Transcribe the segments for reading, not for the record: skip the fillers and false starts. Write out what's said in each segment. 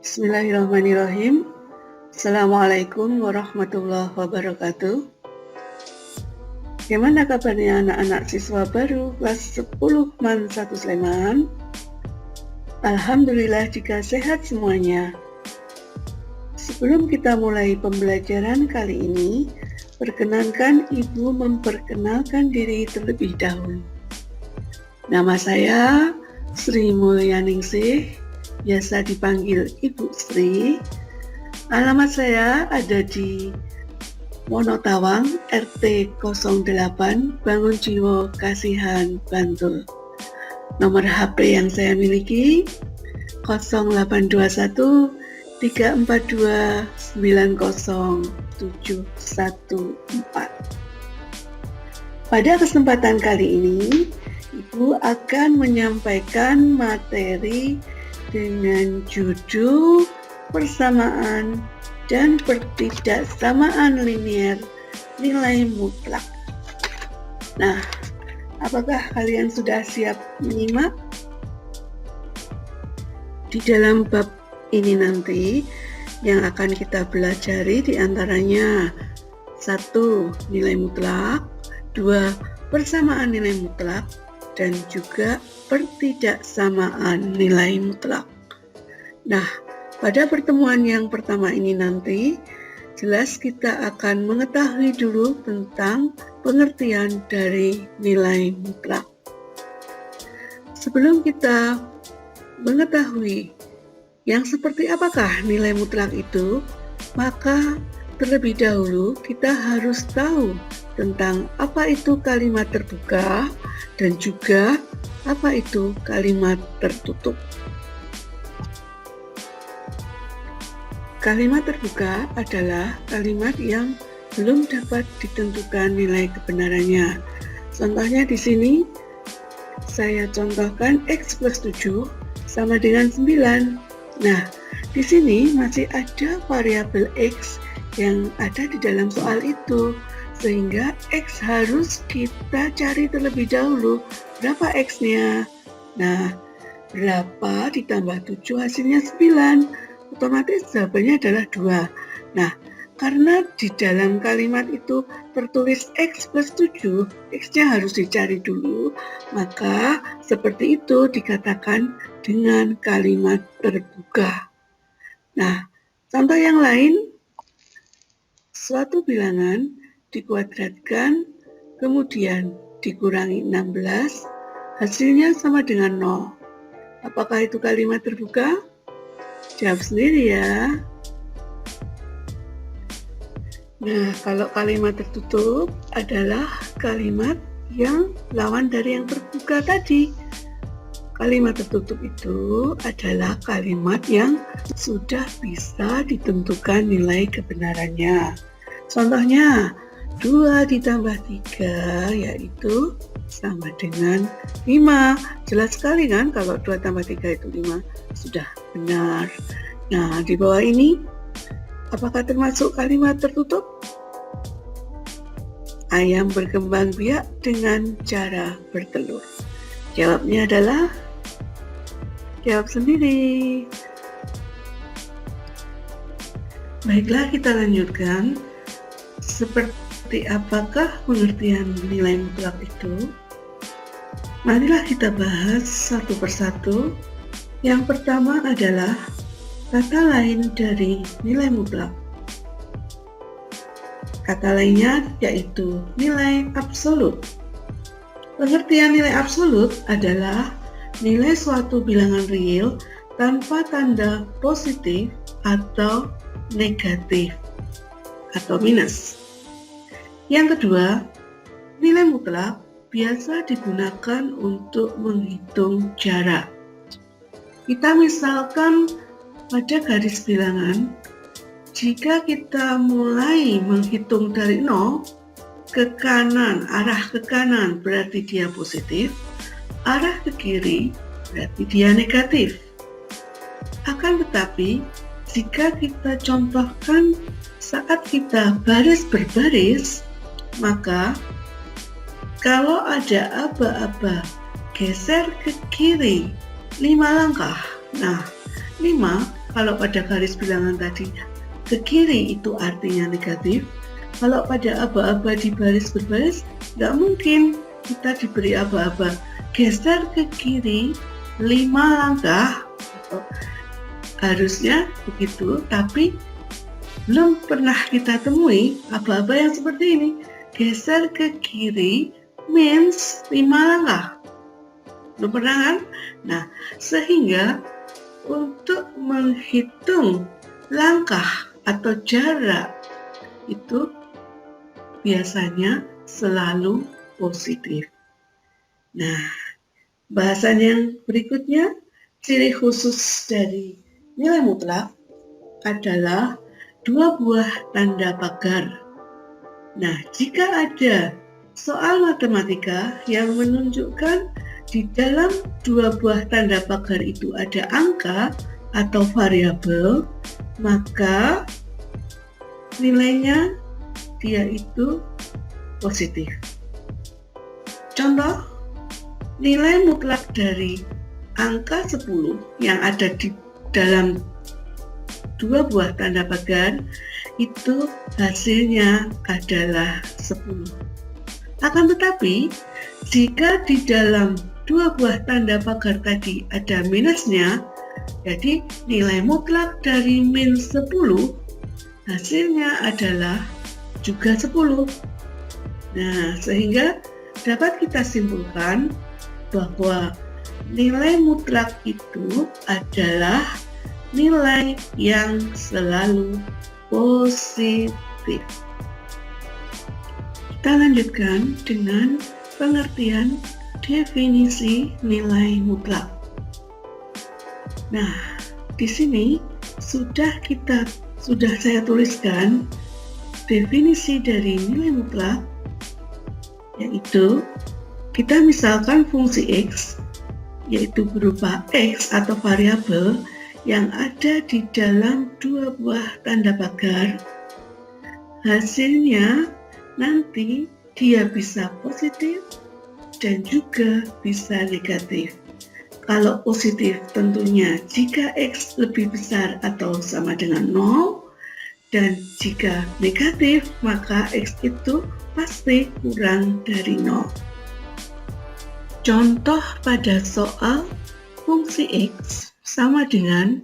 Bismillahirrahmanirrahim. Assalamualaikum warahmatullahi wabarakatuh. Bagaimana kabarnya anak-anak siswa baru kelas 10 MAN 1 Sleman? Alhamdulillah jika sehat semuanya. Sebelum kita mulai pembelajaran kali ini, perkenankan Ibu memperkenalkan diri terlebih dahulu. Nama saya Sri Mulyaningsih, biasa dipanggil Ibu Sri. Alamat saya ada di Wonotawang, RT 08, Bangunjiwo, Kasihan, Bantul. Nomor HP yang saya miliki 0821 342 90714. Pada kesempatan kali ini, Ibu akan menyampaikan materi dengan judul persamaan dan pertidaksamaan linier nilai mutlak. Nah, apakah kalian sudah siap menyimak? Di dalam bab ini nanti yang akan kita pelajari diantaranya 1. Nilai mutlak, 2. Persamaan nilai mutlak, dan juga pertidaksamaan nilai mutlak. Nah, pada pertemuan yang pertama ini nanti, jelas kita akan mengetahui dulu tentang pengertian dari nilai mutlak. Sebelum kita mengetahui yang seperti apakah nilai mutlak itu, maka terlebih dahulu kita harus tahu tentang apa itu kalimat terbuka dan juga apa itu kalimat tertutup. Kalimat terbuka adalah kalimat yang belum dapat ditentukan nilai kebenarannya. Contohnya di sini saya contohkan X plus 7 sama dengan 9. Nah, di sini masih ada variabel X yang ada di dalam soal itu, sehingga X harus kita cari terlebih dahulu. Berapa X-nya? Nah, berapa ditambah 7 hasilnya 9. Otomatis jawabannya adalah 2. Nah, karena di dalam kalimat itu tertulis X plus 7, X-nya harus dicari dulu, maka seperti itu dikatakan dengan kalimat terbuka. Nah, contoh yang lain, suatu bilangan dikuadratkan, kemudian dikurangi 16, hasilnya sama dengan 0. Apakah itu kalimat terbuka? Jawab sendiri ya. Nah, kalau kalimat tertutup adalah kalimat yang lawan dari yang terbuka tadi. Kalimat tertutup itu adalah kalimat yang sudah bisa ditentukan nilai kebenarannya. Contohnya, 2 ditambah 3 yaitu sama dengan 5. Jelas sekali kan kalau 2 tambah 3 itu 5, sudah benar. Nah, di bawah ini apakah termasuk kalimat tertutup? Ayam berkembang biak dengan cara bertelur. Jawabnya adalah jawab sendiri. Baiklah, kita lanjutkan. Seperti apakah pengertian nilai mutlak itu? Marilah kita bahas satu persatu. Yang pertama adalah kata lain dari nilai mutlak. Kata lainnya yaitu nilai absolut. Pengertian nilai absolut adalah nilai suatu bilangan real tanpa tanda positif atau negatif atau minus. Yang kedua, nilai mutlak biasa digunakan untuk menghitung jarak. Kita misalkan pada garis bilangan, jika kita mulai menghitung dari 0, ke kanan, arah ke kanan berarti dia positif, arah ke kiri berarti dia negatif. Akan tetapi, jika kita contohkan saat kita baris berbaris, maka kalau ada aba-aba geser ke kiri 5 langkah. Nah, 5 kalau pada garis bilangan tadi ke kiri itu artinya negatif. Kalau pada aba-aba di baris berbaris, nggak mungkin kita diberi aba-aba geser ke kiri 5 langkah. Harusnya begitu, tapi belum pernah kita temui aba-aba yang seperti ini. Geser ke kiri means 5 langkah. Belum pernah kan? Nah, sehingga untuk menghitung langkah atau jarak itu biasanya selalu positif. Nah, bahasan yang berikutnya, ciri khusus dari nilai mutlak adalah 2 buah tanda pagar. Nah, jika ada soal matematika yang menunjukkan di dalam 2 buah tanda pagar itu ada angka atau variabel, maka nilainya dia itu positif. Contoh, nilai mutlak dari angka 10 yang ada di dalam 2 buah tanda pagar itu hasilnya adalah 10. Akan tetapi, jika di dalam 2 buah tanda pagar tadi ada minusnya, jadi nilai mutlak dari min 10 hasilnya adalah juga 10. Nah, sehingga dapat kita simpulkan bahwa nilai mutlak itu adalah nilai yang selalu positif. Kita lanjutkan dengan pengertian definisi nilai mutlak. Nah, di sini sudah saya tuliskan definisi dari nilai mutlak, yaitu kita misalkan fungsi X, yaitu berupa X atau variabel yang ada di dalam 2 buah tanda pagar. Hasilnya nanti dia bisa positif dan juga bisa negatif. Kalau positif tentunya jika X lebih besar atau sama dengan 0, dan jika negatif maka X itu pasti kurang dari 0. Contoh pada soal fungsi X sama dengan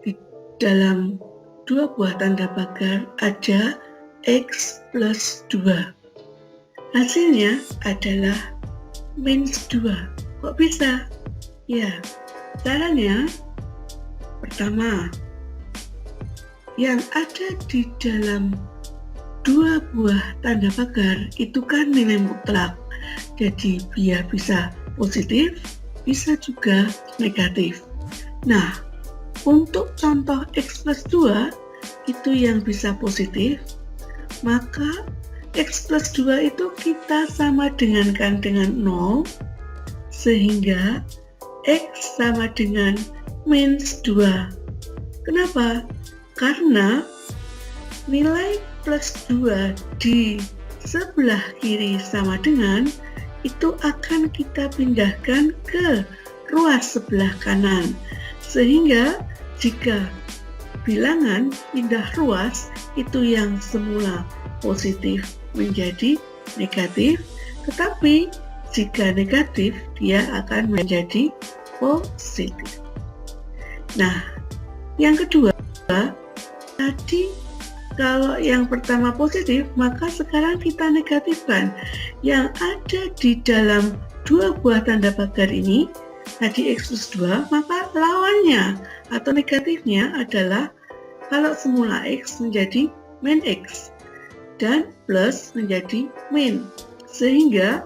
di dalam 2 buah tanda pagar ada X plus 2. Hasilnya adalah minus 2. Kok bisa? Ya, caranya pertama, yang ada di dalam 2 buah tanda pagar itu kan nilai mutlak. Jadi dia bisa positif, bisa juga negatif. Nah, untuk contoh X plus 2 itu yang bisa positif, maka X plus 2 itu kita sama dengankan dengan 0, sehingga X sama dengan minus 2. Kenapa? Karena nilai plus 2 di sebelah kiri sama dengan itu akan kita pindahkan ke ruas sebelah kanan. Sehingga jika bilangan pindah ruas itu yang semula positif menjadi negatif, tetapi jika negatif dia akan menjadi positif. Nah, yang kedua, tadi kalau yang pertama positif, maka sekarang kita negatifkan. Yang ada di dalam 2 buah tanda pagar ini, tadi X plus 2, maka lawannya atau negatifnya adalah kalau semula X menjadi min X dan plus menjadi min. Sehingga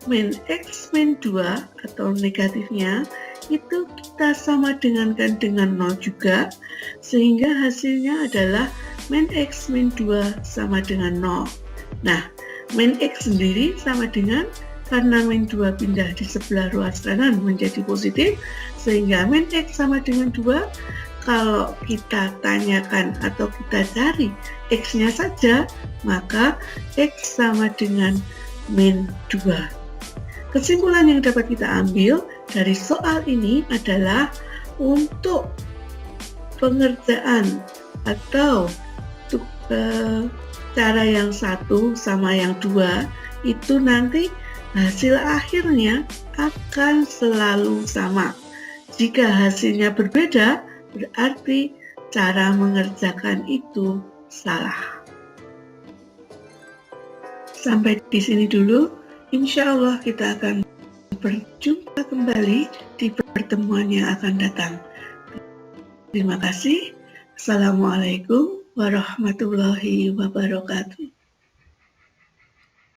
min X min 2 atau negatifnya itu kita sama dengankan dengan 0 juga, sehingga hasilnya adalah min X min 2 sama dengan 0. Nah, Min X sendiri sama dengan karena min 2 pindah di sebelah ruas kanan menjadi positif, sehingga min X sama dengan 2. Kalau kita tanyakan atau kita cari X-nya saja, maka X sama dengan min 2. Kesimpulan yang dapat kita ambil dari soal ini adalah untuk pengerjaan atau cara yang satu sama yang dua itu nanti hasil akhirnya akan selalu sama. Jika hasilnya berbeda, berarti cara mengerjakan itu salah. Sampai di sini dulu. Insya Allah kita akan berjumpa kembali di pertemuan yang akan datang. Terima kasih. Assalamualaikum warahmatullahi wabarakatuh.